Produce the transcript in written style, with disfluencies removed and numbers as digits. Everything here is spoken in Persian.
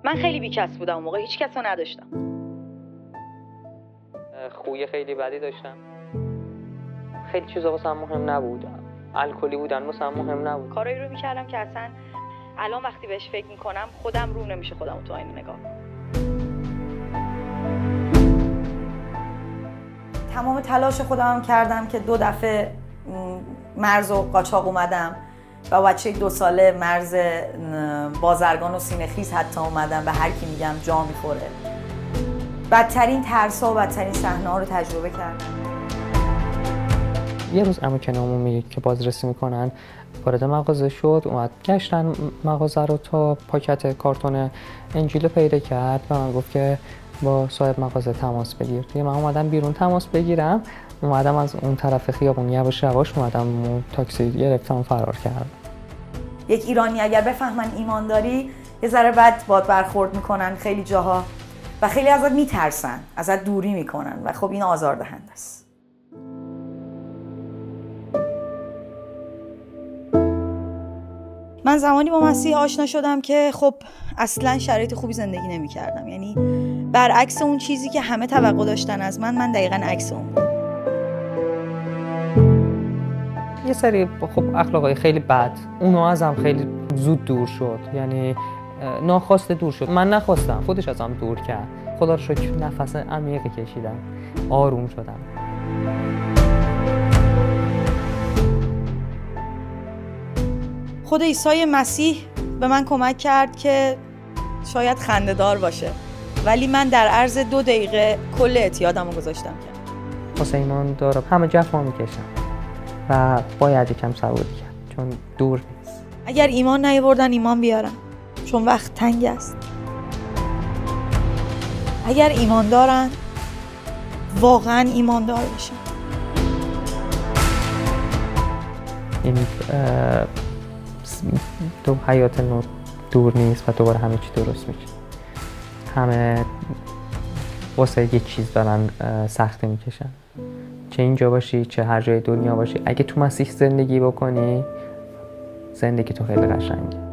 من خیلی بیکس بودم اون موقع، هیچ کس رو نداشتم. خوی خیلی بدی داشتم. خیلی چیزا واسم مهم نبود. الکلی بودن واسم مهم نبود. کارایی رو میکردم که اصلا الان وقتی بهش فکر میکنم خودم رو نمیشه خودم تو آینه نگاه. تمام تلاش خودم کردم که 2 دفعه مرز و قاچاق اومدم و بچه 2 ساله مرز بازرگان و سینه‌خیز حتی اومدم، به هر کی میگم جا میخوره. بدترین ترس‌ها و بدترین صحنه‌ها رو تجربه کردم. یه روز عمو کنامون میگه که بازرسی میکنن، وارد مغازه شد، اومد گشتن مغازه رو تا پاکت کارتون انجیل پیدا کرد و من گفت که با صاحب مغازه تماس بگیر. دیگه من اومدم بیرون تماس بگیرم، اومدم از اون طرف خیابون یواش یواش اومدم تاکسی گرفتم فرار کردم. یک ایرانی اگر بفهمن ایمانداری یه ذره بد باد برخورد میکنن خیلی جاها و خیلی ازت میترسن، ازت دوری میکنن و خب این آزاردهنده است. من زمانی با مسیح آشنا شدم که خب اصلا شرایط خوبی زندگی نمی کردم، یعنی برعکس اون چیزی که همه توقع داشتن از من دقیقاً عکس اون. یه سری خب اخلاقای خیلی بد، اونو ازم خیلی زود دور شد، یعنی ناخواسته دور شد. من نخواستم، خودش ازم دور کرد. خدا رو شکر نفس عمیقی کشیدم، آروم شدم. خود عیسی مسیح به من کمک کرد که شاید خنده‌دار باشه، ولی من در عرض 2 دقیقه کل اعتیادمو گذاشتم کنار. واسه ایمان دارم همه جفا میکشم و باید یکم صبوری کرد چون دور نیست. اگر ایمان نیاوردن ایمان بیارن چون وقت تنگ است. اگر ایمان دارن واقعا ایماندار بشن. این تو حیات نو دور نیست و دوباره همه چی درست میشه. همه واسه یه چیز دارن سختی میکشن، چه اینجا باشی چه هر جای دنیا باشی. اگه تو مسیح زندگی بکنی زندگی تو خیلی قشنگه.